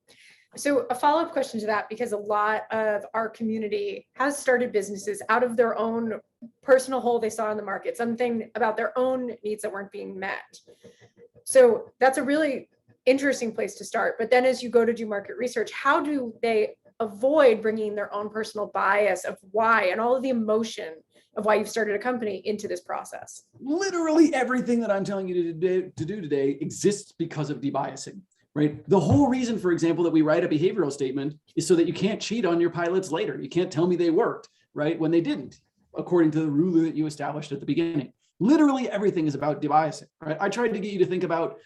So a follow-up question to that, because a lot of our community has started businesses out of their own personal hole they saw in the market, something about their own needs that weren't being met. So that's a really interesting place to start. But then as you go to do market research, how do they avoid bringing their own personal bias of why and all of the emotion of why you've started a company into this process? Literally everything that I'm telling you to do today exists because of debiasing. Right. The whole reason, for example, that we write a behavioral statement is so that you can't cheat on your pilots later. You can't tell me they worked, right, when they didn't, according to the rule that you established at the beginning. Literally everything is about debiasing, right? I tried to get you to think about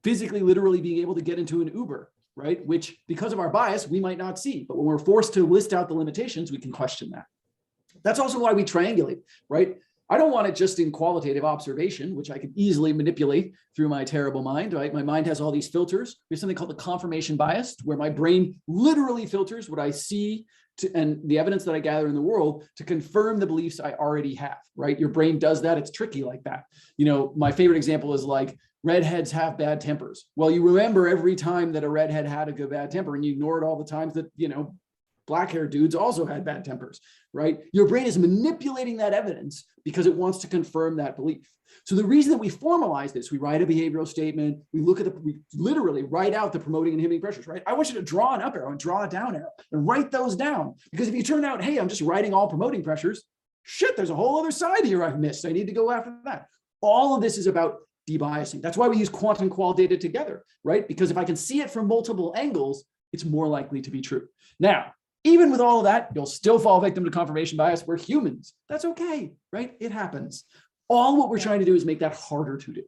physically, literally being able to get into an Uber, right? Which, because of our bias, we might not see. But when we're forced to list out the limitations, we can question that. That's also why we triangulate, right? I don't want it just in qualitative observation, which I can easily manipulate through my terrible mind, right? My mind has all these filters. We have something called the confirmation bias, where my brain literally filters what I see and the evidence that I gather in the world to confirm the beliefs I already have, right? Your brain does that. It's tricky like that. You know, my favorite example is like, redheads have bad tempers. Well, you remember every time that a redhead had a good bad temper, and you ignored all the times that, you know, black-haired dudes also had bad tempers, right? Your brain is manipulating that evidence because it wants to confirm that belief. So the reason that we formalize this, we write a behavioral statement, we literally write out the promoting and inhibiting pressures, right? I want you to draw an up arrow and draw a down arrow and write those down. Because if you turn out, hey, I'm just writing all promoting pressures, shit, there's a whole other side here I've missed. I need to go after that. All of this is about debiasing. That's why we use quant and qual data together, right? Because if I can see it from multiple angles, it's more likely to be true. Now, even with all of that, you'll still fall victim to confirmation bias. We're humans. That's okay, right? It happens. All what we're trying to do is make that harder to do.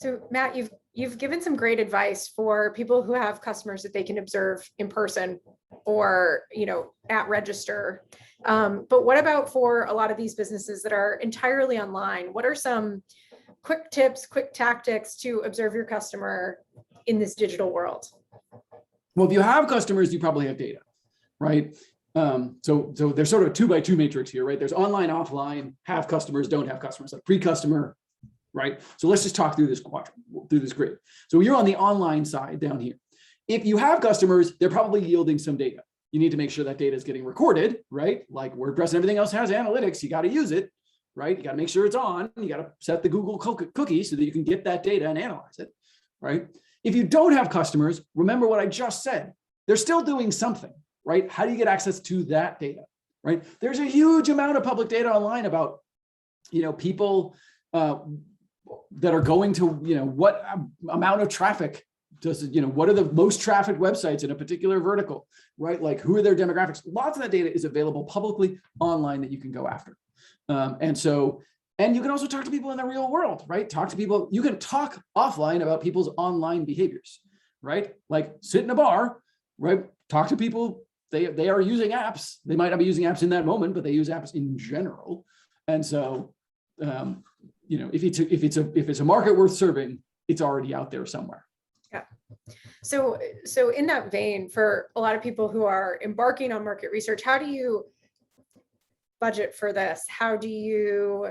So Matt, you've given some great advice for people who have customers that they can observe in person or, you know, at register. But what about for a lot of these businesses that are entirely online? What are some quick tips, quick tactics to observe your customer in this digital world? Well, if you have customers, you probably have data, right? So there's sort of a 2x2 matrix here, right? There's online, offline, have customers, don't have customers, like pre-customer, right? So let's just talk through this grid. So you're on the online side down here. If you have customers, they're probably yielding some data. You need to make sure that data is getting recorded, right? Like WordPress and everything else has analytics. You got to use it, right? You got to make sure it's on. You got to set the Google cookie so that you can get that data and analyze it, right? If you don't have customers, remember what I just said. They're still doing something, right? How do you get access to that data, right? There's a huge amount of public data online about, you know, people that are going to, you know, what amount of traffic does, you know, what are the most trafficked websites in a particular vertical, right? Like who are their demographics? Lots of that data is available publicly online that you can go after. And you can also talk to people in the real world, right? Talk to people, you can talk offline about people's online behaviors, right? Like sit in a bar, right? Talk to people, they are using apps. They might not be using apps in that moment, but they use apps in general. And so, you know, if it's a market worth serving, it's already out there somewhere. Yeah. So in that vein, for a lot of people who are embarking on market research, how do you budget for this? How do you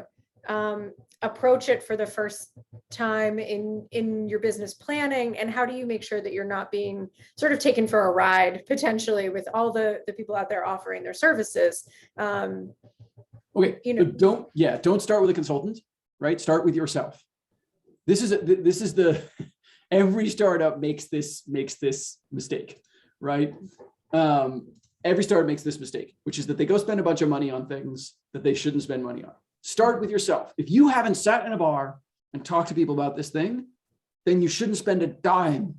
approach it for the first time in your business planning, and how do you make sure that you're not being sort of taken for a ride potentially with all the people out there offering their services? Okay, you know, don't start with a consultant, right? Start with yourself. This is the every startup makes this mistake, right? Every startup makes this mistake, which is that they go spend a bunch of money on things that they shouldn't spend money on. Start with yourself. If you haven't sat in a bar and talked to people about this thing, then you shouldn't spend a dime,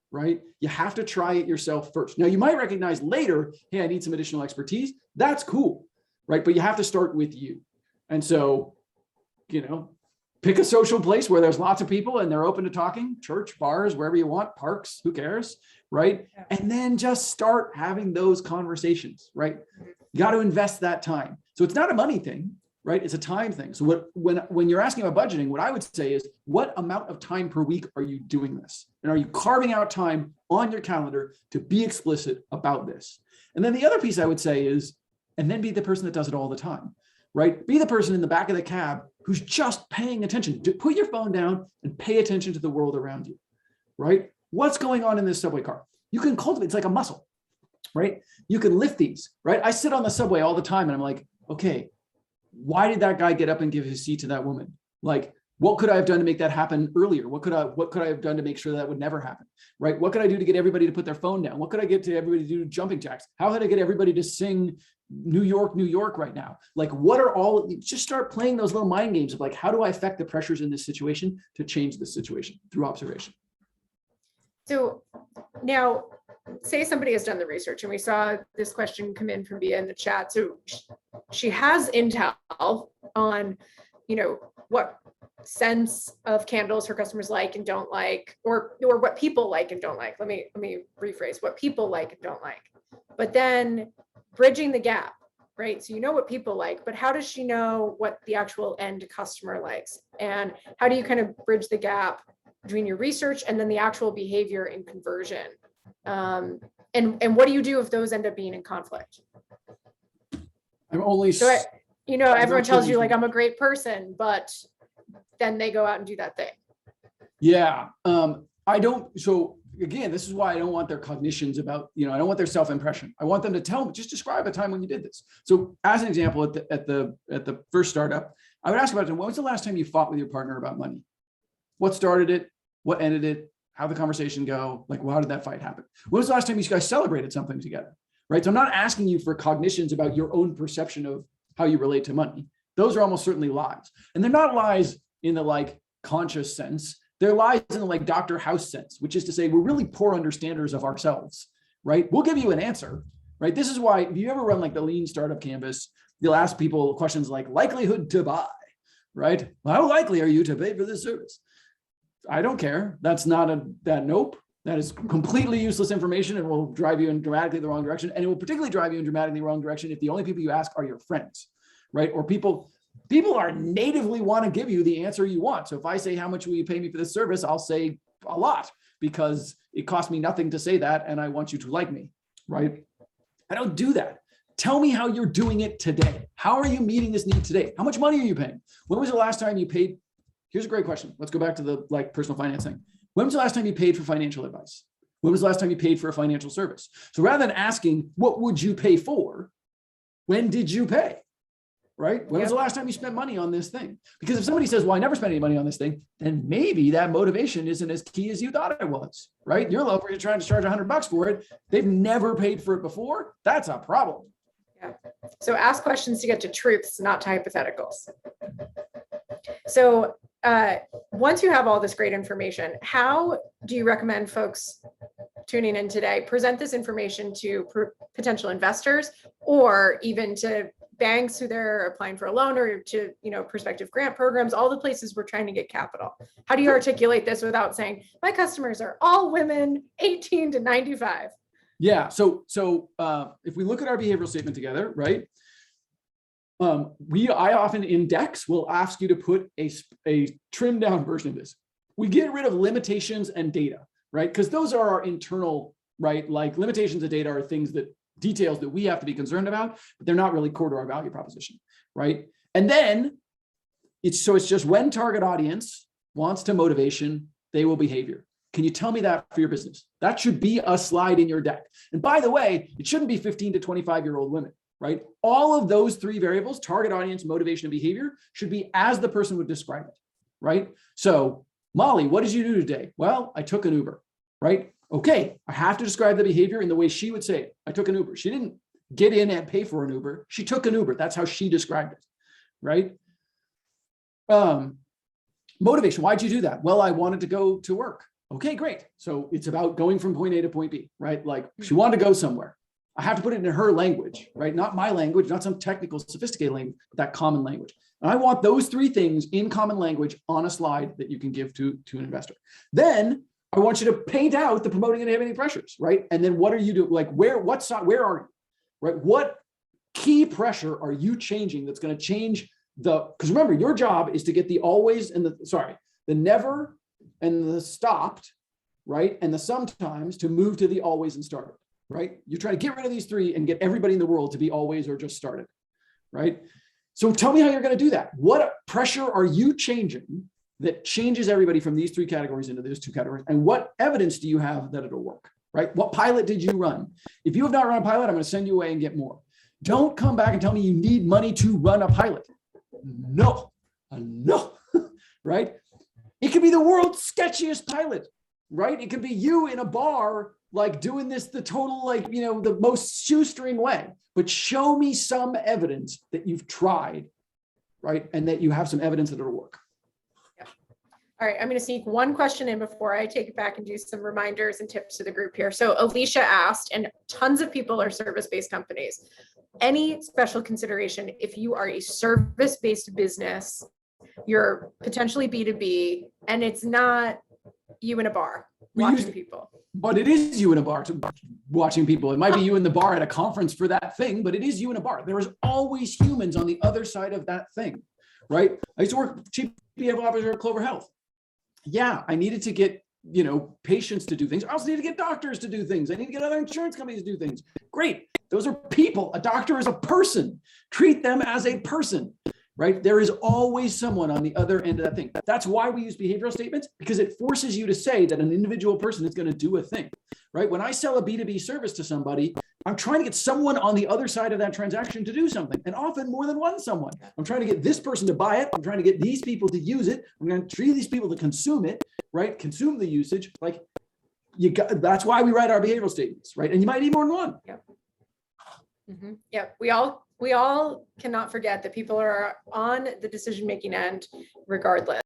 right? You have to try it yourself first. Now, you might recognize later, hey, I need some additional expertise. That's cool, right? But you have to start with you. And so, you know, pick a social place where there's lots of people and they're open to talking, church, bars, wherever you want, parks, who cares, right? And then just start having those conversations, right? You got to invest that time. So it's not a money thing, right? It's a time thing. So when you're asking about budgeting, what I would say is, what amount of time per week are you doing this? And are you carving out time on your calendar to be explicit about this? And then the other piece I would say is, and then be the person that does it all the time, right? Be the person in the back of the cab who's just paying attention. Put your phone down and pay attention to the world around you, right? What's going on in this subway car? You can cultivate, it's like a muscle, right? You can lift these, right? I sit on the subway all the time and I'm like, okay, why did that guy get up and give his seat to that woman? Like, what could I have done to make that happen earlier? What could I have done to make sure that would never happen, right? What could I do to get everybody to put their phone down? What could I get to everybody to do jumping jacks? How could I get everybody to sing New York, New York right now? Like, what are all, just start playing those little mind games of like, how do I affect the pressures in this situation to change the situation through observation? So now, say somebody has done the research, and we saw this question come in from Bia in the chat. So she has intel on, what scents of candles her customers like and don't like, or what people like and don't like. Let me rephrase, what people like and don't like. But then bridging the gap, right? So you know what people like, but how does she know what the actual end customer likes? And how do you kind of bridge the gap between your research and then the actual behavior and conversion? And what do you do if those end up being in conflict? Everyone tells you like, I'm a great person, but then they go out and do that thing. Yeah. So again, this is why I don't want their cognitions about, I don't want their self-impression. I want them to tell me, just describe a time when you did this. So as an example, at the first startup, I would ask about, when was the last time you fought with your partner about money? What started it? What ended it? How'd the conversation go? Like, how did that fight happen? When was the last time you guys celebrated something together? Right. So I'm not asking you for cognitions about your own perception of how you relate to money. Those are almost certainly lies. And they're not lies in the like conscious sense. They're lies in the like Dr. House sense, which is to say we're really poor understanders of ourselves, right? We'll give you an answer, right? This is why, if you ever run like the lean startup canvas, you'll ask people questions like likelihood to buy, right? Well, how likely are you to pay for this service? I don't care. That's not nope. That is completely useless information and will drive you in dramatically the wrong direction. And it will particularly drive you in dramatically the wrong direction if the only people you ask are your friends, right? Or people are natively want to give you the answer you want. So if I say, how much will you pay me for this service? I'll say a lot because it costs me nothing to say that. And I want you to like me, right? I don't do that. Tell me how you're doing it today. How are you meeting this need today? How much money are you paying? When was the last time you paid? Here's a great question. Let's go back to the like personal finance thing. When was the last time you paid for financial advice? When was the last time you paid for a financial service? So rather than asking, what would you pay for? When did you pay? Right? When was the last time you spent money on this thing? Because if somebody says, well, I never spent any money on this thing, then maybe that motivation isn't as key as you thought it was, right? You're local, you're trying to charge $100 for it. They've never paid for it before. That's a problem. Yeah. So ask questions to get to truths, not to hypotheticals. So once you have all this great information, how do you recommend folks tuning in today present this information to potential investors or even to banks who they're applying for a loan or to prospective grant programs, all the places we're trying to get capital? How do you articulate this without saying my customers are all women 18 to 95? Yeah. So if we look at our behavioral statement together, right? I often in decks will ask you to put a trimmed down version of this. We get rid of limitations and data, right? Because those are our internal, right? Like limitations and data are details that we have to be concerned about, but they're not really core to our value proposition, right? And then it's just when target audience wants to motivation, they will behavior. Can you tell me that for your business? That should be a slide in your deck. And by the way, it shouldn't be 15 to 25-year-old women, right? All of those three variables, target audience, motivation, and behavior, should be as the person would describe it, right? So, Molly, what did you do today? Well, I took an Uber, right? Okay, I have to describe the behavior in the way she would say it. I took an Uber. She didn't get in and pay for an Uber. She took an Uber. That's how she described it, right? Motivation, why'd you do that? Well, I wanted to go to work. Okay, great. So it's about going from point A to point B, right? Like she wanted to go somewhere. I have to put it in her language, right? Not my language, not some technical, sophisticated language, but that common language. And I want those three things in common language on a slide that you can give to an investor. Then I want you to paint out the promoting and inhibiting pressures, right? And then what are you doing? Like where are you, right? What key pressure are you changing that's going to change because remember, your job is to get the always and the never and the stopped, right? And the sometimes to move to the always and started, right? You try to get rid of these three and get everybody in the world to be always or just started, right? So tell me how you're going to do that. What pressure are you changing that changes everybody from these three categories into those two categories? And what evidence do you have that it'll work, right? What pilot did you run? If you have not run a pilot, I'm going to send you away and get more. Don't come back and tell me you need money to run a pilot. No, right? It could be the world's sketchiest pilot, right? It could be you in a bar, like doing this, the total, like, the most shoestring way, but show me some evidence that you've tried, right? And that you have some evidence that it'll work. Yeah. All right, I'm going to sneak one question in before I take it back and do some reminders and tips to the group here. So Alicia asked, and tons of people are service-based companies. Any special consideration if you are a service-based business, you're potentially B2B, and it's not you in a bar watching people? But it is you in a bar watching people. It might be you in the bar at a conference for that thing, but it is you in a bar. There is always humans on the other side of that thing, right? I used to work chief behavioral officer at Clover Health. Yeah, I needed to get patients to do things. I also need to get doctors to do things. I need to get other insurance companies to do things. Great. Those are people. A doctor is a person. Treat them as a person, right? There is always someone on the other end of that thing. That's why we use behavioral statements, because it forces you to say that an individual person is going to do a thing, right? When I sell a B2B service to somebody, I'm trying to get someone on the other side of that transaction to do something, and often more than one someone. I'm trying to get this person to buy it. I'm trying to get these people to use it. I'm going to treat these people to consume it, right? Consume the usage. Like that's why we write our behavioral statements, right? And you might need more than one. Yep. Mm-hmm. Yep. We all cannot forget that people are on the decision-making end regardless.